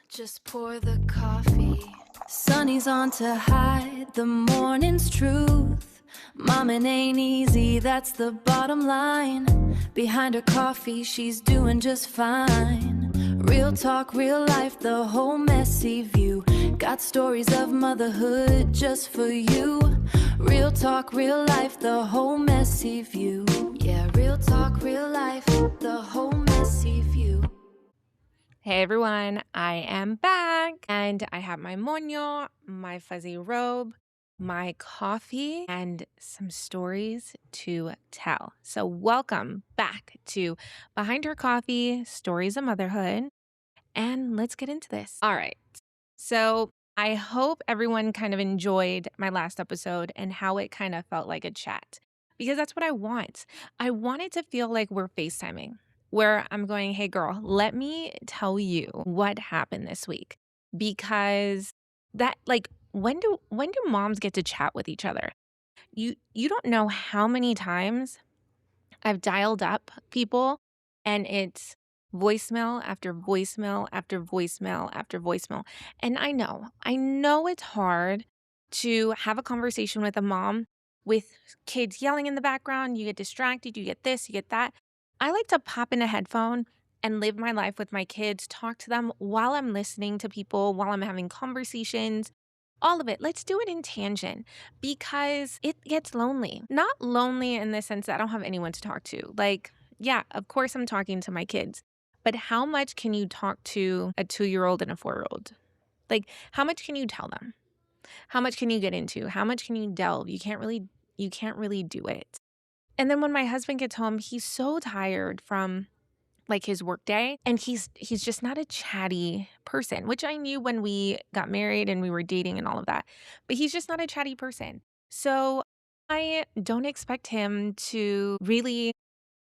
Just pour the coffee. Sunny's on to hide the morning's truth. Mom, it ain't easy, that's the bottom line. Behind her coffee, she's doing just fine. Real talk, real life, the whole messy view. Got stories of motherhood just for you. Real talk, real life, the whole messy view. Yeah, real talk, real life, the whole messy view. Hey everyone, I am back and I have my moño, my fuzzy robe, my coffee, and some stories to tell. So welcome back to Behind Her Coffee, Stories of Motherhood, and let's get into this. All right, so I hope everyone kind of enjoyed my last episode and how it kind of felt like a chat, because that's what I want. I want it to feel like we're FaceTiming, where I'm going, hey girl, let me tell you what happened this week. Because that when do moms get to chat with each other? You don't know how many times I've dialed up people and it's voicemail after voicemail after voicemail after voicemail. And I know it's hard to have a conversation with a mom with kids yelling in the background. You get distracted, you get this, you get that. I like to pop in a headphone and live my life with my kids, talk to them while I'm listening to people, while I'm having conversations, all of it. Let's do it in tangent because it gets lonely. Not lonely in the sense that I don't have anyone to talk to. Like, yeah, of course I'm talking to my kids, but how much can you talk to a 2-year-old and a 4-year-old? Like, how much can you tell them? How much can you get into? How much can you delve? You can't really do it. And then when my husband gets home, he's so tired from like his work day, and he's just not a chatty person, which I knew when we got married and we were dating and all of that. But he's just not a chatty person. So I don't expect him to really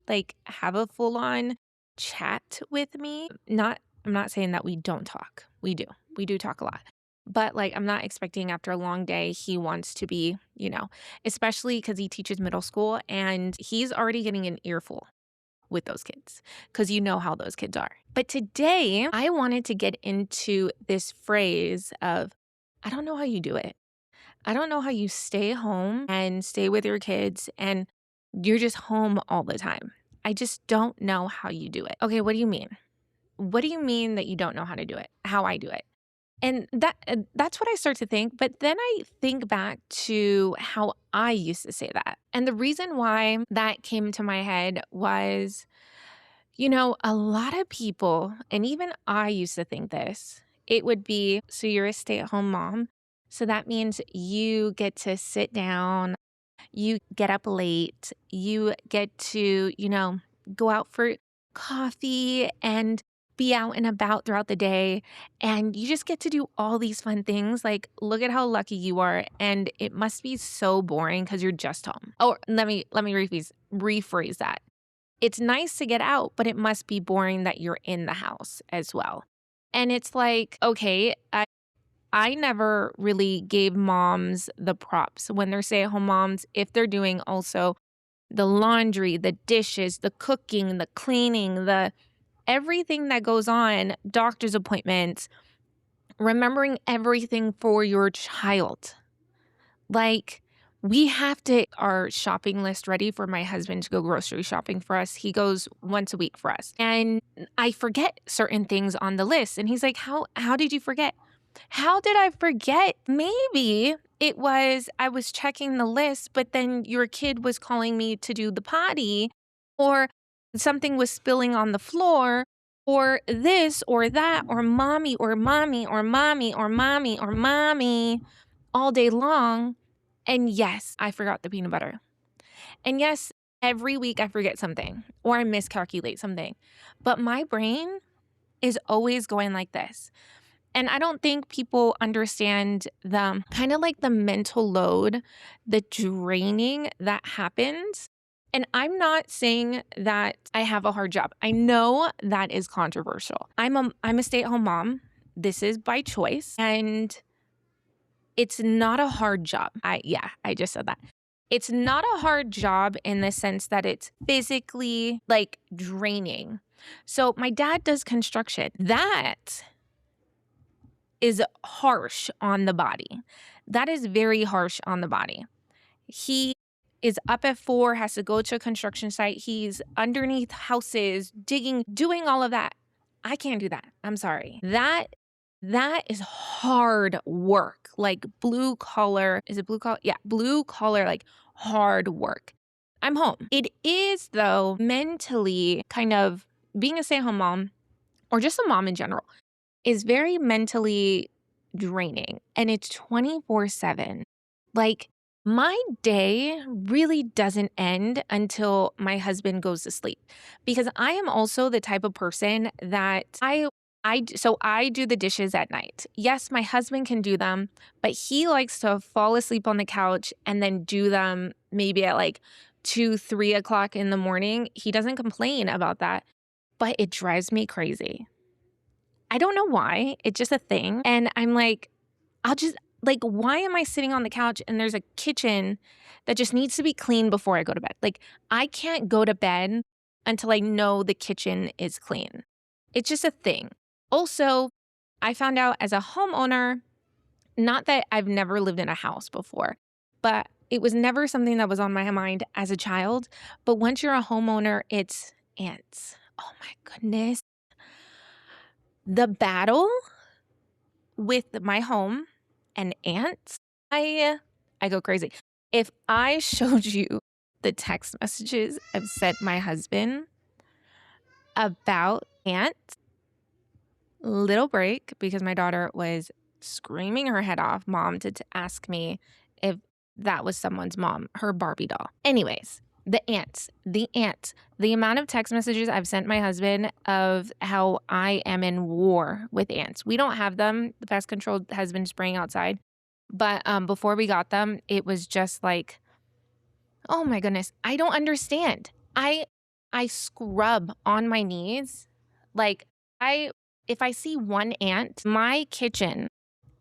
like have a full-on chat with me. I'm not saying that we don't talk. We do. We do talk a lot. But like I'm not expecting after a long day he wants to be, especially because he teaches middle school and he's already getting an earful with those kids because you know how those kids are. But today I wanted to get into this phrase of, I don't know how you do it. I don't know how you stay home and stay with your kids and you're just home all the time. I just don't know how you do it. Okay, what do you mean? What do you mean that you don't know how to do it? How I do it? And that's what I start to think. But then I think back to how I used to say that. And the reason why that came to my head was, a lot of people, and even I used to think this, it would be, so you're a stay-at-home mom. So that means you get to sit down, you get up late, you get to, go out for coffee and be out and about throughout the day. And you just get to do all these fun things. Like, look at how lucky you are. And it must be so boring because you're just home. Oh, let me rephrase that. It's nice to get out, but it must be boring that you're in the house as well. And it's like, okay, I never really gave moms the props when they're stay-at-home moms, if they're doing also the laundry, the dishes, the cooking, the cleaning, the everything that goes on, doctor's appointments, remembering everything for your child. Like, we have to our shopping list ready for my husband to go grocery shopping for us. He goes once a week for us. And I forget certain things on the list. And he's like, how did you forget? How did I forget? Maybe it was I was checking the list, but then your kid was calling me to do the potty, or something was spilling on the floor, or this or that, or mommy, or mommy, or mommy, or mommy, or mommy all day long. And yes, I forgot the peanut butter. And yes, every week I forget something or I miscalculate something. But my brain is always going like this. And I don't think people understand the kind of like the mental load, the draining that happens. And I'm not saying that I have a hard job. I know that is controversial. I'm a stay-at-home mom. This is by choice. And it's not a hard job. I just said that. It's not a hard job in the sense that it's physically like draining. So my dad does construction. That is harsh on the body. That is very harsh on the body. He is up at 4, has to go to a construction site. He's underneath houses, digging, doing all of that. I can't do that. I'm sorry. That is hard work, like blue collar. Is it blue collar? Yeah, blue collar, like hard work. I'm home. It is, though, mentally kind of being a stay-at-home mom or just a mom in general is very mentally draining, and it's 24/7. Like, my day really doesn't end until my husband goes to sleep, because I am also the type of person that I do the dishes at night. Yes, my husband can do them, but he likes to fall asleep on the couch and then do them maybe at like 2, 3 o'clock in the morning. He doesn't complain about that, but it drives me crazy. I don't know why. It's just a thing. And I'm like, why am I sitting on the couch and there's a kitchen that just needs to be clean before I go to bed? Like, I can't go to bed until I know the kitchen is clean. It's just a thing. Also, I found out as a homeowner, not that I've never lived in a house before, but it was never something that was on my mind as a child. But once you're a homeowner, it's ants. Oh my goodness. The battle with my home and ants, I go crazy. If I showed you the text messages I've sent my husband about ants, little break, because my daughter was screaming her head off, mom, to ask me if that was someone's mom, her Barbie doll. Anyways, the ants, the amount of text messages I've sent my husband of how I am in war with ants. We don't have them. The pest control has been spraying outside. But before we got them, it was just like, oh my goodness, I don't understand. I scrub on my knees. Like, if I see one ant, my kitchen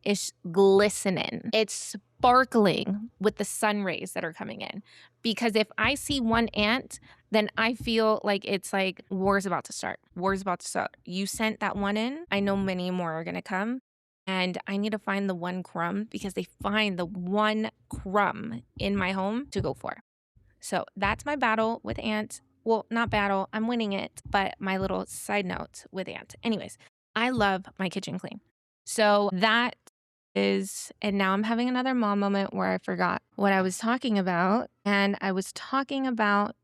is glistening. It's sparkling with the sun rays that are coming in. Because if I see one ant, then I feel like it's like war's about to start. War's about to start. You sent that one in. I know many more are going to come. And I need to find the one crumb, because they find the one crumb in my home to go for. So that's my battle with ants. Well, not battle. I'm winning it. But my little side note with ants. Anyways, I love my kitchen clean. So that is, and now I'm having another mom moment where I forgot what I was talking about. And I was talking about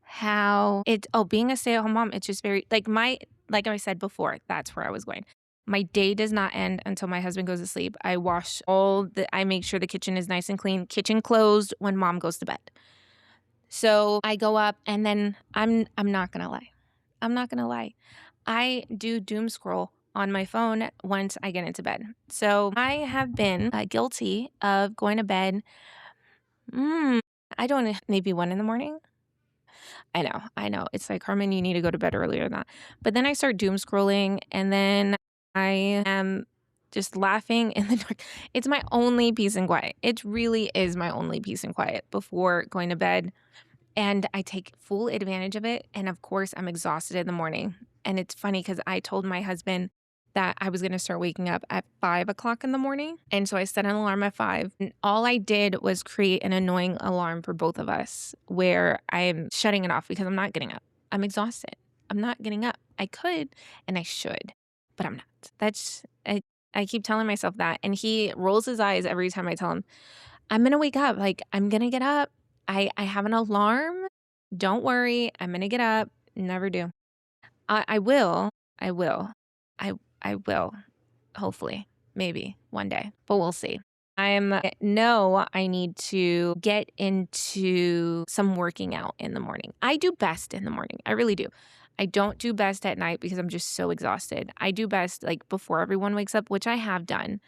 how being a stay-at-home mom, it's just very, like I said before, that's where I was going. My day does not end until my husband goes to sleep. I make sure the kitchen is nice and clean, kitchen closed when mom goes to bed. So I go up, and then I'm not going to lie. I'm not going to lie. I do doom scroll on my phone once I get into bed. So I have been guilty of going to bed. I don't know, maybe 1 a.m. I know. It's like, Karmin, you need to go to bed earlier than that. But then I start doom scrolling, and then I am just laughing in the dark. It's my only peace and quiet. It really is my only peace and quiet before going to bed. And I take full advantage of it. And of course, I'm exhausted in the morning. And it's funny because I told my husband that I was going to start waking up at 5 o'clock in the morning. And so I set an alarm at 5. And all I did was create an annoying alarm for both of us where I'm shutting it off because I'm not getting up. I'm exhausted. I'm not getting up. I could and I should, but I'm not. I keep telling myself that. And he rolls his eyes every time I tell him, I'm going to wake up. Like, I'm going to get up. I have an alarm. Don't worry. I'm going to get up. Never do. I will. I will. Hopefully. Maybe one day. But we'll see. I need to get into some working out in the morning. I do best in the morning. I really do. I don't do best at night because I'm just so exhausted. I do best like before everyone wakes up, which I have done.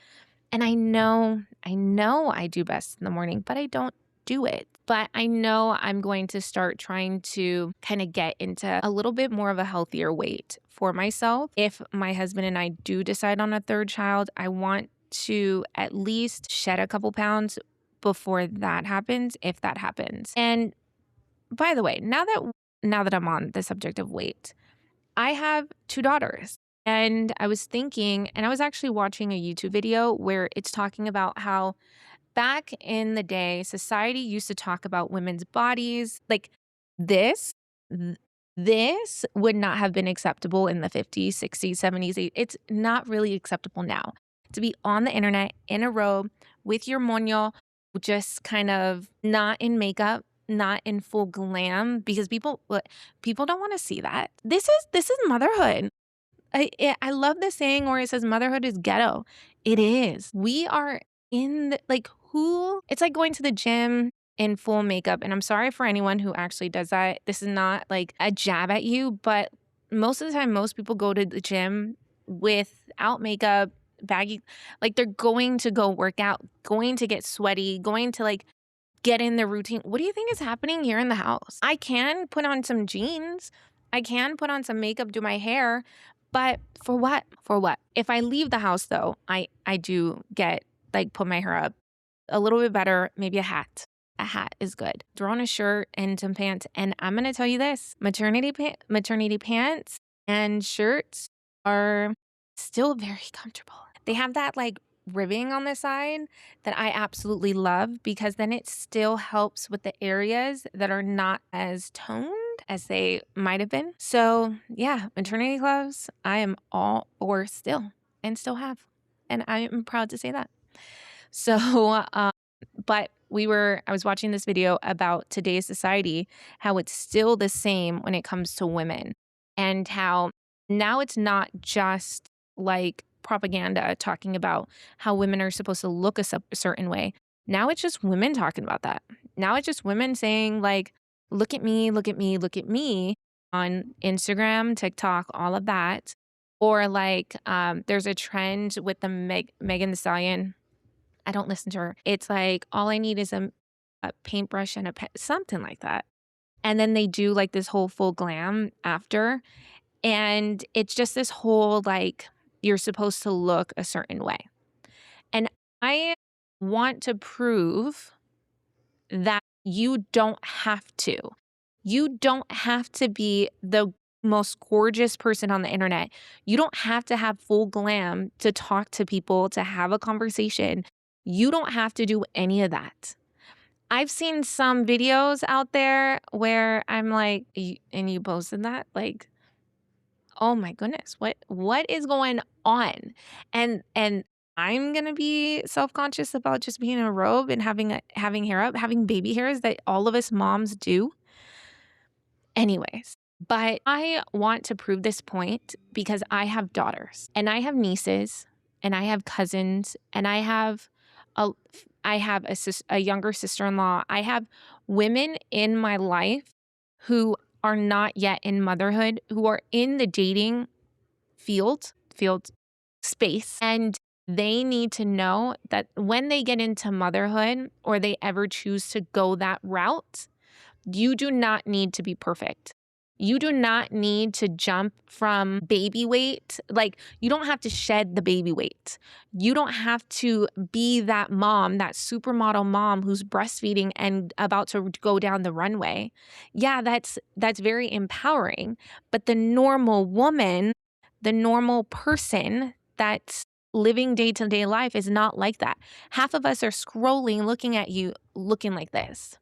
And I know I do best in the morning, but I don't do it. But I know I'm going to start trying to kind of get into a little bit more of a healthier weight for myself. If my husband and I do decide on a third child, I want to at least shed a couple pounds before that happens, if that happens. And by the way, now that I'm on the subject of weight, I have 2 daughters. And I was thinking, and I was actually watching a YouTube video where it's talking about how back in the day, society used to talk about women's bodies. Like this, th- this would not have been acceptable in the 50s, 60s, 70s. It's not really acceptable now to be on the internet in a robe with your moño, just kind of not in makeup, not in full glam, because people don't want to see that. This is motherhood. I love the saying where it says motherhood is ghetto. It is. We are in the, like, who, it's like going to the gym in full makeup. And I'm sorry for anyone who actually does that. This is not like a jab at you, but most of the time, most people go to the gym without makeup, baggy, like they're going to go work out, going to get sweaty, going to like get in the routine. What do you think is happening here in the house? I can put on some jeans. I can put on some makeup, do my hair, but for what? For what? If I leave the house though, I do get like put my hair up a little bit better, maybe a hat. A hat is good. Throw on a shirt and some pants. And I'm going to tell you this, maternity pants and shirts are still very comfortable. They have that like ribbing on the side that I absolutely love because then it still helps with the areas that are not as toned as they might have been. So yeah, maternity clothes, I am all for still and still have. And I am proud to say that. So, but I was watching this video about today's society, how it's still the same when it comes to women and how now it's not just like propaganda talking about how women are supposed to look a certain way. Now it's just women talking about that. Now it's just women saying like, look at me, look at me, look at me on Instagram, TikTok, all of that. Or like, there's a trend with the Megan Thee Stallion. I don't listen to her. It's like, all I need is a paintbrush and a pen, something like that. And then they do like this whole full glam after. And it's just this whole like, you're supposed to look a certain way. And I want to prove that you don't have to. You don't have to be the most gorgeous person on the internet. You don't have to have full glam to talk to people, to have a conversation. You don't have to do any of that. I've seen some videos out there where I'm like, and you posted that? Like, oh my goodness, what is going on? And I'm gonna be self-conscious about just being in a robe and having hair up, having baby hairs that all of us moms do. Anyways, but I want to prove this point because I have daughters and I have nieces and I have cousins and I have a a younger sister-in-law. I have women in my life who are not yet in motherhood, who are in the dating field space, and they need to know that when they get into motherhood or they ever choose to go that route, you do not need to be perfect. You do not need to jump from baby weight. Like, you don't have to shed the baby weight. You don't have to be that mom, that supermodel mom who's breastfeeding and about to go down the runway. Yeah, that's very empowering. But the normal woman, the normal person that's living day-to-day life is not like that. Half of us are scrolling, looking at you, looking like this.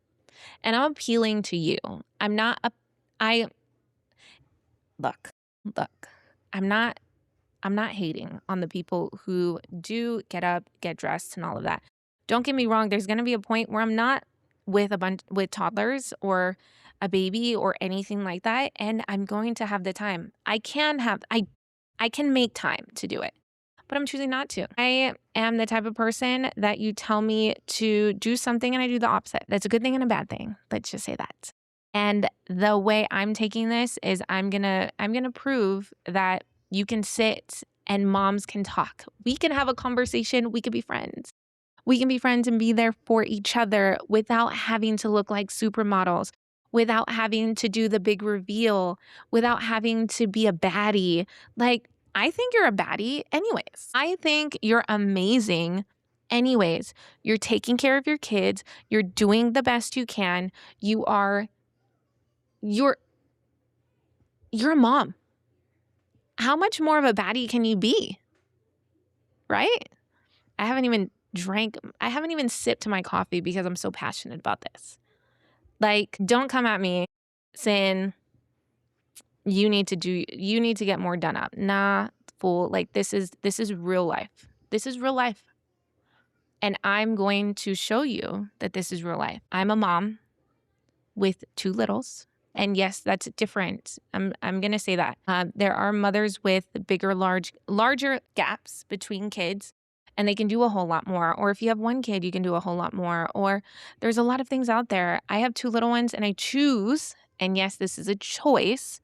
And I'm appealing to you. I look, I'm not hating on the people who do get up, get dressed and all of that. Don't get me wrong, there's going to be a point where I'm not with with toddlers or a baby or anything like that, and I'm going to have the time. I can make time to do it, but I'm choosing not to. I am the type of person that you tell me to do something and I do the opposite. That's a good thing and a bad thing. Let's just say that. And the way I'm taking this is I'm going to prove that you can sit and moms can talk. We can have a conversation. We can be friends. We can be friends and be there for each other without having to look like supermodels, without having to do the big reveal, without having to be a baddie. Like, I think you're a baddie anyways. I think you're amazing anyways. You're taking care of your kids. You're doing the best you can. You're a mom. how much more of a baddie can you be? Right? I haven't even sipped my coffee because I'm so passionate about this. Like, don't come at me saying you need to get more done up. Nah, fool. Like, this is real life. This is real life. And I'm going to show you that this is real life. I'm a mom with 2 littles. And yes, that's different. I'm going to say that. There are mothers with larger gaps between kids, and they can do a whole lot more. Or if you have 1 kid, you can do a whole lot more. Or there's a lot of things out there. I have 2 little ones, and I choose, and yes, this is a choice,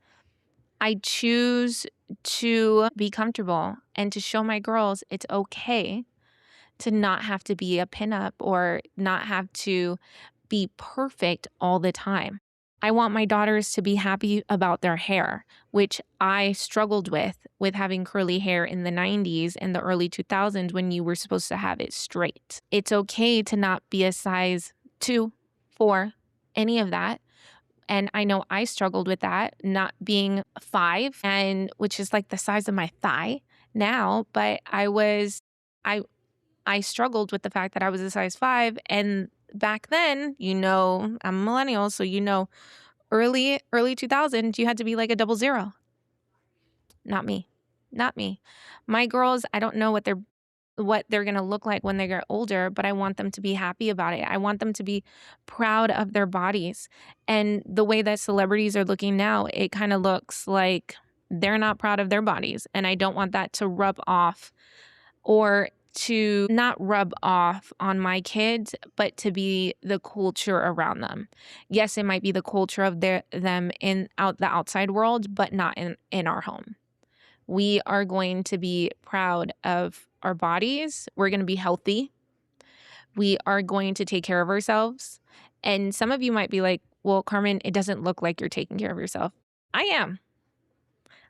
I choose to be comfortable and to show my girls it's okay to not have to be a pinup or not have to be perfect all the time. I want my daughters to be happy about their hair, which I struggled with having curly hair in the 90s and the early 2000s when you were supposed to have it straight. It's okay to not be a size 2, 4, any of that. And I know I struggled with that, not being 5, and which is like the size of my thigh now, but I struggled with the fact that I was a size 5. And back then, I'm a millennial, so early 2000s, you had to be like a 00. Not me. Not me. My girls, I don't know what they're going to look like when they get older, but I want them to be happy about it. I want them to be proud of their bodies. And the way that celebrities are looking now, it kind of looks like they're not proud of their bodies. And I don't want that to rub off, or to not rub off on my kids, but to be the culture around them. Yes, it might be the culture of them in the outside world, but not in our home. We are going to be proud of our bodies. We're going to be healthy. We are going to take care of ourselves. And some of you might be like, well, Karmin, it doesn't look like you're taking care of yourself. I am.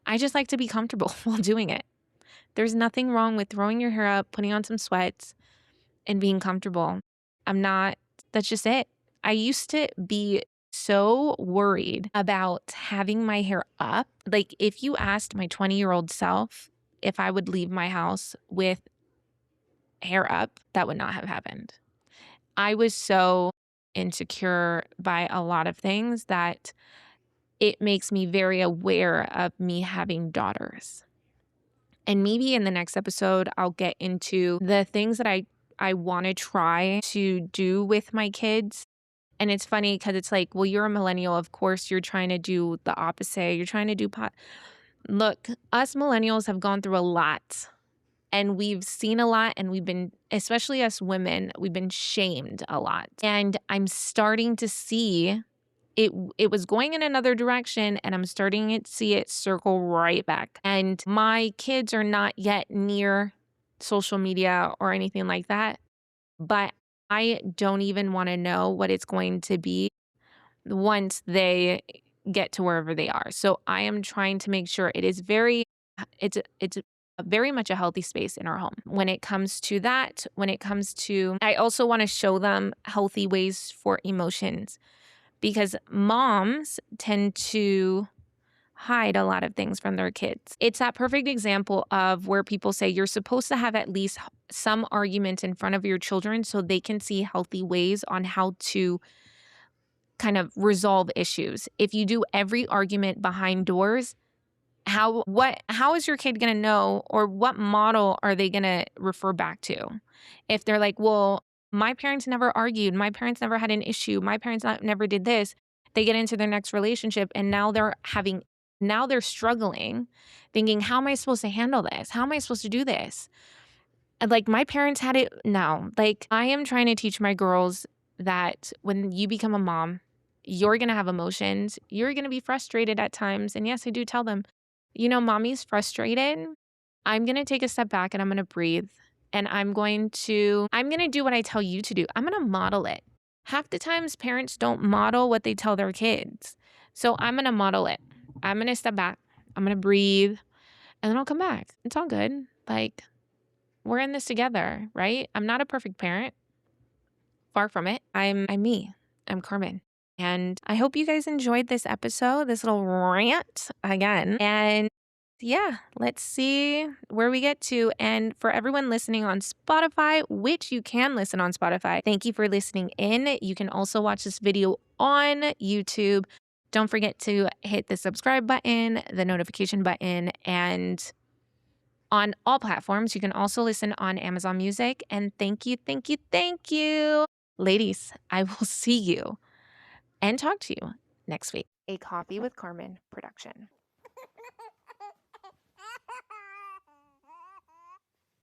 I just like to be comfortable while doing it. There's nothing wrong with throwing your hair up, putting on some sweats, and being comfortable. That's just it. I used to be so worried about having my hair up. Like, if you asked my 20-year-old self if I would leave my house with hair up, that would not have happened. I was so insecure by a lot of things that it makes me very aware of me having daughters. And maybe in the next episode, I'll get into the things that I want to try to do with my kids. And it's funny because it's like, well, you're a millennial. Of course, you're trying to do the opposite. You're trying to do Look, us millennials have gone through a lot, and we've seen a lot, and especially us women, we've been shamed a lot. And I'm starting to see it was going in another direction, and I'm starting to see it circle right back. And my kids are not yet near social media or anything like that, but I don't even want to know what it's going to be once they get to wherever they are. So I am trying to make sure it's very much a healthy space in our home. When it comes to that, I also want to show them healthy ways for emotions, because moms tend to hide a lot of things from their kids. It's that perfect example of where people say you're supposed to have at least some arguments in front of your children so they can see healthy ways on how to kind of resolve issues. If you do every argument behind doors, how is your kid going to know, or what model are they going to refer back to? If they're like, well, my parents never argued, my parents never had an issue, my parents never did this, they get into their next relationship and now they're struggling, thinking, how am I supposed to handle this? How am I supposed to do this? And like, my parents had it. No, like, I am trying to teach my girls that when you become a mom, you're going to have emotions. You're going to be frustrated at times. And yes, I do tell them, mommy's frustrated. I'm going to take a step back and I'm going to breathe. And I'm going to do what I tell you to do. I'm going to model it. Half the times parents don't model what they tell their kids. So I'm going to model it. I'm going to step back. I'm going to breathe, and then I'll come back. It's all good. Like, we're in this together, right? I'm not a perfect parent. Far from it. I'm me. I'm Karmin. And I hope you guys enjoyed this episode, this little rant again. And yeah, let's see where we get to. And for everyone listening on Spotify, which you can listen on Spotify, thank you for listening in. You can also watch this video on YouTube. Don't forget to hit the subscribe button, the notification button, and on all platforms. You can also listen on Amazon Music. And thank you, thank you, thank you. Ladies, I will see you and talk to you next week. A Coffee with Karmin production.